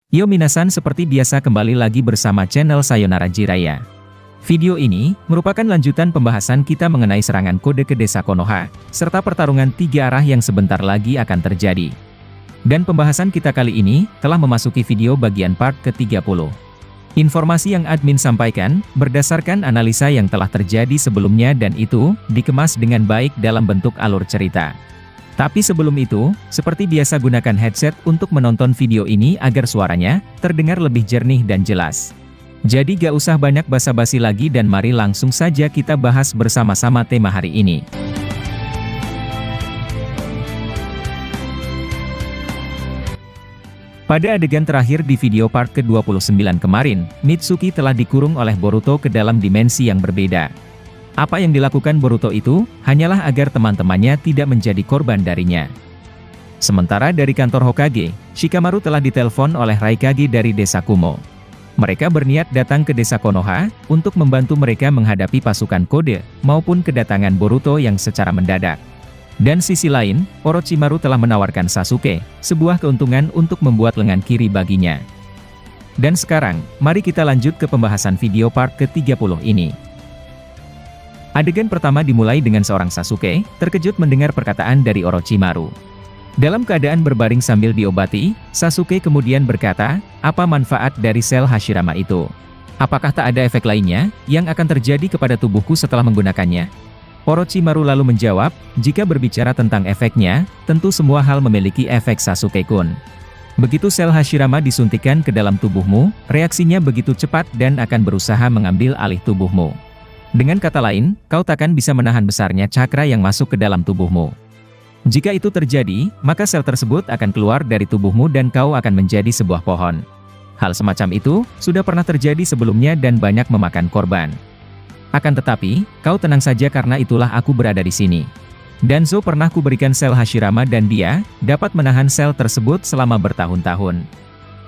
Yo minasan, seperti biasa kembali lagi bersama channel Sayonara Jiraiya. Video ini merupakan lanjutan pembahasan kita mengenai serangan kode ke desa Konoha, serta pertarungan 3 arah yang sebentar lagi akan terjadi. Dan pembahasan kita kali ini telah memasuki video bagian part ke-30. Informasi yang admin sampaikan berdasarkan analisa yang telah terjadi sebelumnya dan itu dikemas dengan baik dalam bentuk alur cerita. Tapi sebelum itu, seperti biasa gunakan headset untuk menonton video ini agar suaranya terdengar lebih jernih dan jelas. Jadi gak usah banyak basa-basi lagi dan mari langsung saja kita bahas bersama-sama tema hari ini. Pada adegan terakhir di video part ke-29 kemarin, Mitsuki telah dikurung oleh Boruto ke dalam dimensi yang berbeda. Apa yang dilakukan Boruto itu, hanyalah agar teman-temannya tidak menjadi korban darinya. Sementara dari kantor Hokage, Shikamaru telah ditelepon oleh Raikage dari desa Kumo. Mereka berniat datang ke desa Konoha, untuk membantu mereka menghadapi pasukan kode, maupun kedatangan Boruto yang secara mendadak. Dan sisi lain, Orochimaru telah menawarkan Sasuke, sebuah keuntungan untuk membuat lengan kiri baginya. Dan sekarang, mari kita lanjut ke pembahasan video part ke-30 ini. Adegan pertama dimulai dengan seorang Sasuke, terkejut mendengar perkataan dari Orochimaru. Dalam keadaan berbaring sambil diobati, Sasuke kemudian berkata, apa manfaat dari sel Hashirama itu? Apakah tak ada efek lainnya, yang akan terjadi kepada tubuhku setelah menggunakannya? Orochimaru lalu menjawab, jika berbicara tentang efeknya, tentu semua hal memiliki efek Sasuke-kun. Begitu sel Hashirama disuntikkan ke dalam tubuhmu, reaksinya begitu cepat dan akan berusaha mengambil alih tubuhmu. Dengan kata lain, kau takkan bisa menahan besarnya cakra yang masuk ke dalam tubuhmu. Jika itu terjadi, maka sel tersebut akan keluar dari tubuhmu dan kau akan menjadi sebuah pohon. Hal semacam itu, sudah pernah terjadi sebelumnya dan banyak memakan korban. Akan tetapi, kau tenang saja karena itulah aku berada di sini. Danzo pernah kuberikan sel Hashirama dan dia dapat menahan sel tersebut selama bertahun-tahun.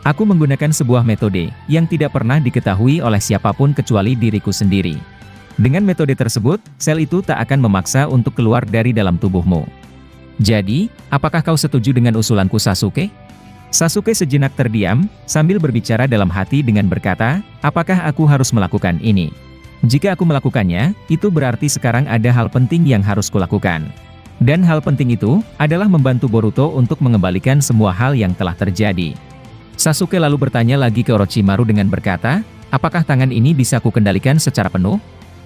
Aku menggunakan sebuah metode yang tidak pernah diketahui oleh siapapun kecuali diriku sendiri. Dengan metode tersebut, sel itu tak akan memaksa untuk keluar dari dalam tubuhmu. Jadi, apakah kau setuju dengan usulanku, Sasuke? Sasuke sejenak terdiam, sambil berbicara dalam hati dengan berkata, apakah aku harus melakukan ini? Jika aku melakukannya, itu berarti sekarang ada hal penting yang harus kulakukan. Dan hal penting itu, adalah membantu Boruto untuk mengembalikan semua hal yang telah terjadi. Sasuke lalu bertanya lagi ke Orochimaru dengan berkata, apakah tangan ini bisa kukendalikan secara penuh?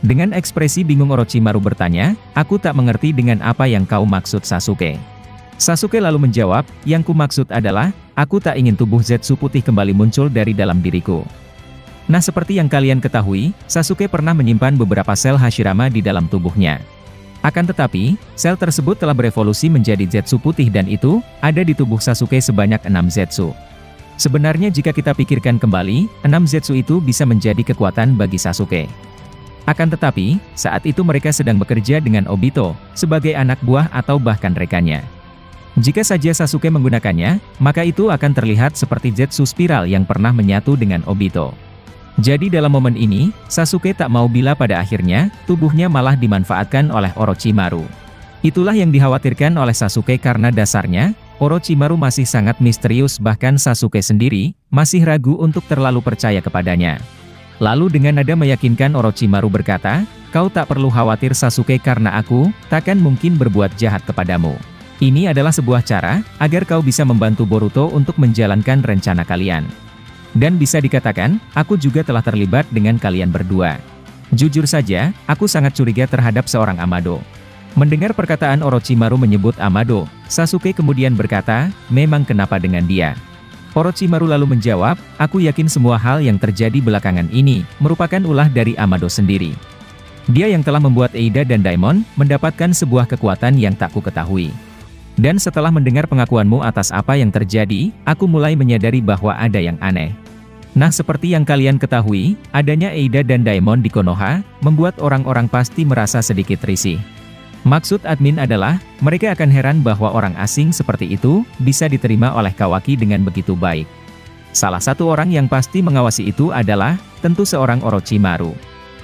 Dengan ekspresi bingung Orochimaru bertanya, aku tak mengerti dengan apa yang kau maksud, Sasuke. Sasuke lalu menjawab, yang ku maksud adalah, aku tak ingin tubuh Zetsu putih kembali muncul dari dalam diriku. Nah, seperti yang kalian ketahui, Sasuke pernah menyimpan beberapa sel Hashirama di dalam tubuhnya. Akan tetapi, sel tersebut telah berevolusi menjadi Zetsu putih dan itu, ada di tubuh Sasuke sebanyak 6 Zetsu. Sebenarnya jika kita pikirkan kembali, 6 Zetsu itu bisa menjadi kekuatan bagi Sasuke. Akan tetapi, saat itu mereka sedang bekerja dengan Obito, sebagai anak buah atau bahkan rekannya. Jika saja Sasuke menggunakannya, maka itu akan terlihat seperti Zetsu spiral yang pernah menyatu dengan Obito. Jadi dalam momen ini, Sasuke tak mau bila pada akhirnya, tubuhnya malah dimanfaatkan oleh Orochimaru. Itulah yang dikhawatirkan oleh Sasuke karena dasarnya, Orochimaru masih sangat misterius bahkan Sasuke sendiri, masih ragu untuk terlalu percaya kepadanya. Lalu dengan nada meyakinkan Orochimaru berkata, kau tak perlu khawatir Sasuke karena aku, takkan mungkin berbuat jahat kepadamu. Ini adalah sebuah cara, agar kau bisa membantu Boruto untuk menjalankan rencana kalian. Dan bisa dikatakan, aku juga telah terlibat dengan kalian berdua. Jujur saja, aku sangat curiga terhadap seorang Amado. Mendengar perkataan Orochimaru menyebut Amado, Sasuke kemudian berkata, memang kenapa dengan dia? Orochimaru lalu menjawab, aku yakin semua hal yang terjadi belakangan ini, merupakan ulah dari Amado sendiri. Dia yang telah membuat Eida dan Daimon, mendapatkan sebuah kekuatan yang tak ku ketahui. Dan setelah mendengar pengakuanmu atas apa yang terjadi, aku mulai menyadari bahwa ada yang aneh. Nah, seperti yang kalian ketahui, adanya Eida dan Daimon di Konoha, membuat orang-orang pasti merasa sedikit risih. Maksud admin adalah, mereka akan heran bahwa orang asing seperti itu, bisa diterima oleh Kawaki dengan begitu baik. Salah satu orang yang pasti mengawasi itu adalah, tentu seorang Orochimaru.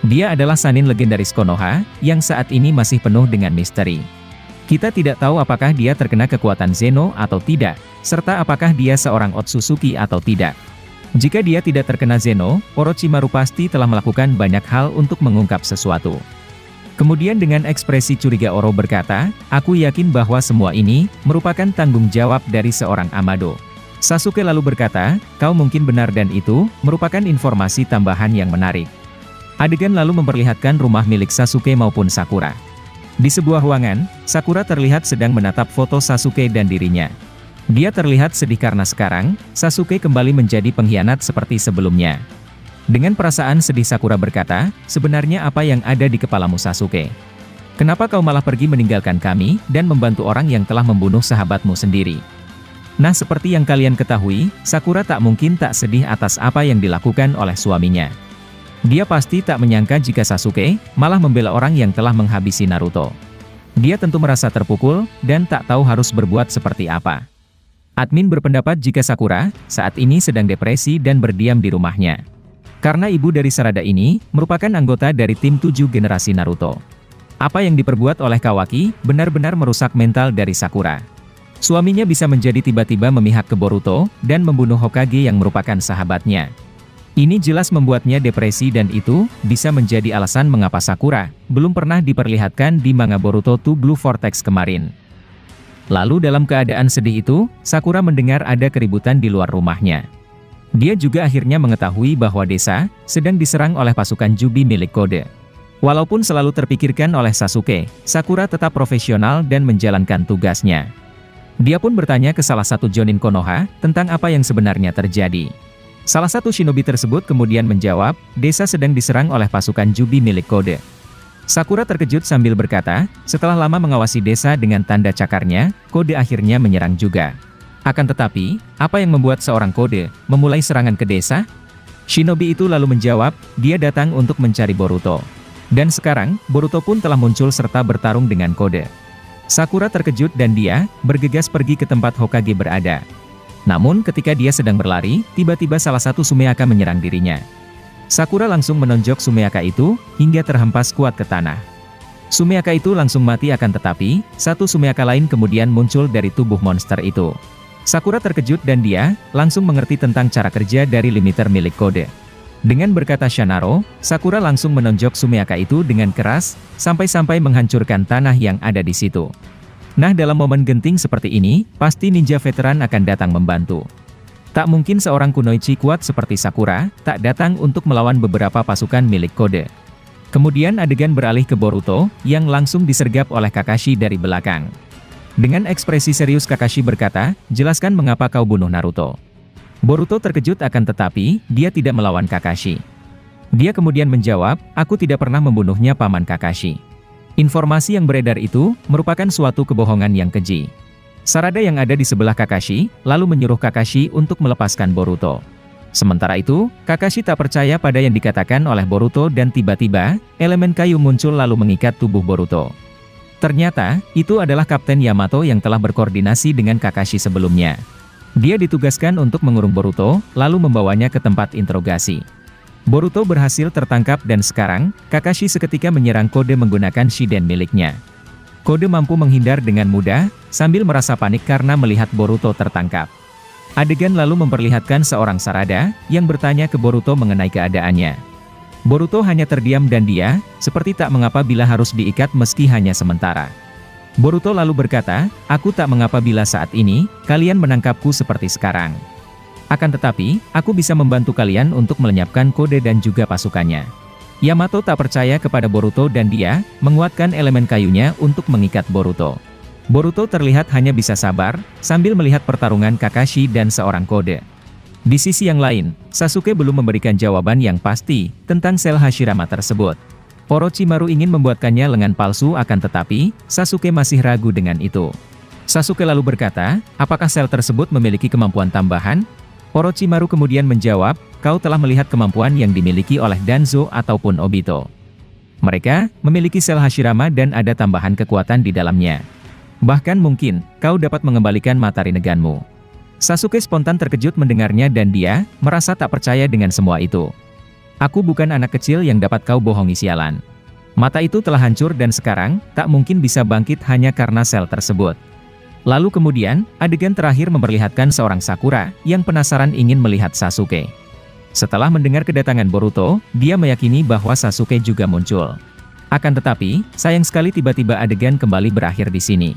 Dia adalah Sannin legendaris Konoha, yang saat ini masih penuh dengan misteri. Kita tidak tahu apakah dia terkena kekuatan Zeno atau tidak, serta apakah dia seorang Otsutsuki atau tidak. Jika dia tidak terkena Zeno, Orochimaru pasti telah melakukan banyak hal untuk mengungkap sesuatu. Kemudian dengan ekspresi curiga Oro berkata, aku yakin bahwa semua ini merupakan tanggung jawab dari seorang Amado. Sasuke lalu berkata, kau mungkin benar dan itu merupakan informasi tambahan yang menarik. Adegan lalu memperlihatkan rumah milik Sasuke maupun Sakura. Di sebuah ruangan, Sakura terlihat sedang menatap foto Sasuke dan dirinya. Dia terlihat sedih karena sekarang, Sasuke kembali menjadi pengkhianat seperti sebelumnya. Dengan perasaan sedih Sakura berkata, sebenarnya apa yang ada di kepalamu Sasuke? Kenapa kau malah pergi meninggalkan kami, dan membantu orang yang telah membunuh sahabatmu sendiri? Nah seperti yang kalian ketahui, Sakura tak mungkin tak sedih atas apa yang dilakukan oleh suaminya. Dia pasti tak menyangka jika Sasuke malah membela orang yang telah menghabisi Naruto. Dia tentu merasa terpukul, dan tak tahu harus berbuat seperti apa. Admin berpendapat jika Sakura saat ini sedang depresi dan berdiam di rumahnya. Karena ibu dari Sarada ini merupakan anggota dari tim 7 generasi Naruto. Apa yang diperbuat oleh Kawaki benar-benar merusak mental dari Sakura. Suaminya bisa menjadi tiba-tiba memihak ke Boruto dan membunuh Hokage yang merupakan sahabatnya. Ini jelas membuatnya depresi dan itu bisa menjadi alasan mengapa Sakura belum pernah diperlihatkan di manga Boruto 2 Blue Vortex kemarin. Lalu dalam keadaan sedih itu, Sakura mendengar ada keributan di luar rumahnya. Dia juga akhirnya mengetahui bahwa desa sedang diserang oleh pasukan Jubi milik Kode. Walaupun selalu terpikirkan oleh Sasuke, Sakura tetap profesional dan menjalankan tugasnya. Dia pun bertanya ke salah satu Jonin Konoha tentang apa yang sebenarnya terjadi. Salah satu shinobi tersebut kemudian menjawab, desa sedang diserang oleh pasukan Jubi milik Kode. Sakura terkejut sambil berkata, setelah lama mengawasi desa dengan tanda cakarnya, Kode akhirnya menyerang juga. Akan tetapi, apa yang membuat seorang Kode memulai serangan ke desa? Shinobi itu lalu menjawab, dia datang untuk mencari Boruto. Dan sekarang, Boruto pun telah muncul serta bertarung dengan Kode. Sakura terkejut dan dia bergegas pergi ke tempat Hokage berada. Namun ketika dia sedang berlari, tiba-tiba salah satu Sumeaka menyerang dirinya. Sakura langsung menonjok Sumeaka itu, hingga terhempas kuat ke tanah. Sumeaka itu langsung mati akan tetapi, satu Sumeaka lain kemudian muncul dari tubuh monster itu. Sakura terkejut dan dia langsung mengerti tentang cara kerja dari limiter milik Kode. Dengan berkata Shanaro, Sakura langsung menonjok Sumeaka itu dengan keras, sampai-sampai menghancurkan tanah yang ada di situ. Nah dalam momen genting seperti ini, pasti ninja veteran akan datang membantu. Tak mungkin seorang kunoichi kuat seperti Sakura, tak datang untuk melawan beberapa pasukan milik Kode. Kemudian adegan beralih ke Boruto, yang langsung disergap oleh Kakashi dari belakang. Dengan ekspresi serius Kakashi berkata, jelaskan mengapa kau bunuh Naruto. Boruto terkejut akan tetapi, dia tidak melawan Kakashi. Dia kemudian menjawab, aku tidak pernah membunuhnya paman Kakashi. Informasi yang beredar itu, merupakan suatu kebohongan yang keji. Sarada yang ada di sebelah Kakashi, lalu menyuruh Kakashi untuk melepaskan Boruto. Sementara itu, Kakashi tak percaya pada yang dikatakan oleh Boruto dan tiba-tiba, elemen kayu muncul lalu mengikat tubuh Boruto. Ternyata, itu adalah Kapten Yamato yang telah berkoordinasi dengan Kakashi sebelumnya. Dia ditugaskan untuk mengurung Boruto, lalu membawanya ke tempat interogasi. Boruto berhasil tertangkap dan sekarang, Kakashi seketika menyerang Kode menggunakan Shiden miliknya. Kode mampu menghindar dengan mudah, sambil merasa panik karena melihat Boruto tertangkap. Adegan lalu memperlihatkan seorang Sarada, yang bertanya ke Boruto mengenai keadaannya. Boruto hanya terdiam dan dia, seperti tak mengapa bila harus diikat meski hanya sementara. Boruto lalu berkata, aku tak mengapa bila saat ini, kalian menangkapku seperti sekarang. Akan tetapi, aku bisa membantu kalian untuk melenyapkan Kode dan juga pasukannya. Yamato tak percaya kepada Boruto dan dia menguatkan elemen kayunya untuk mengikat Boruto. Boruto terlihat hanya bisa sabar, sambil melihat pertarungan Kakashi dan seorang Kode. Di sisi yang lain, Sasuke belum memberikan jawaban yang pasti tentang sel Hashirama tersebut. Orochimaru ingin membuatkannya lengan palsu akan tetapi, Sasuke masih ragu dengan itu. Sasuke lalu berkata, apakah sel tersebut memiliki kemampuan tambahan? Orochimaru kemudian menjawab, kau telah melihat kemampuan yang dimiliki oleh Danzo ataupun Obito. Mereka memiliki sel Hashirama dan ada tambahan kekuatan di dalamnya. Bahkan mungkin, kau dapat mengembalikan mata Rinneganmu. Sasuke spontan terkejut mendengarnya dan dia merasa tak percaya dengan semua itu. Aku bukan anak kecil yang dapat kau bohongi sialan. Mata itu telah hancur dan sekarang, tak mungkin bisa bangkit hanya karena sel tersebut. Lalu kemudian, adegan terakhir memperlihatkan seorang Sakura yang penasaran ingin melihat Sasuke. Setelah mendengar kedatangan Boruto, dia meyakini bahwa Sasuke juga muncul. Akan tetapi, sayang sekali tiba-tiba adegan kembali berakhir di sini.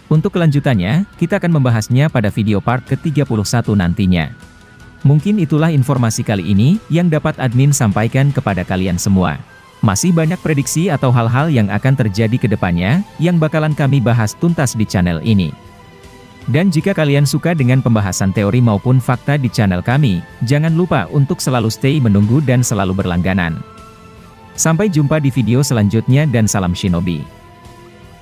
Untuk kelanjutannya, kita akan membahasnya pada video part ke-31 nantinya. Mungkin itulah informasi kali ini yang dapat admin sampaikan kepada kalian semua. Masih banyak prediksi atau hal-hal yang akan terjadi ke depannya, yang bakalan kami bahas tuntas di channel ini. Dan jika kalian suka dengan pembahasan teori maupun fakta di channel kami, jangan lupa untuk selalu stay menunggu dan selalu berlangganan. Sampai jumpa di video selanjutnya dan salam Shinobi.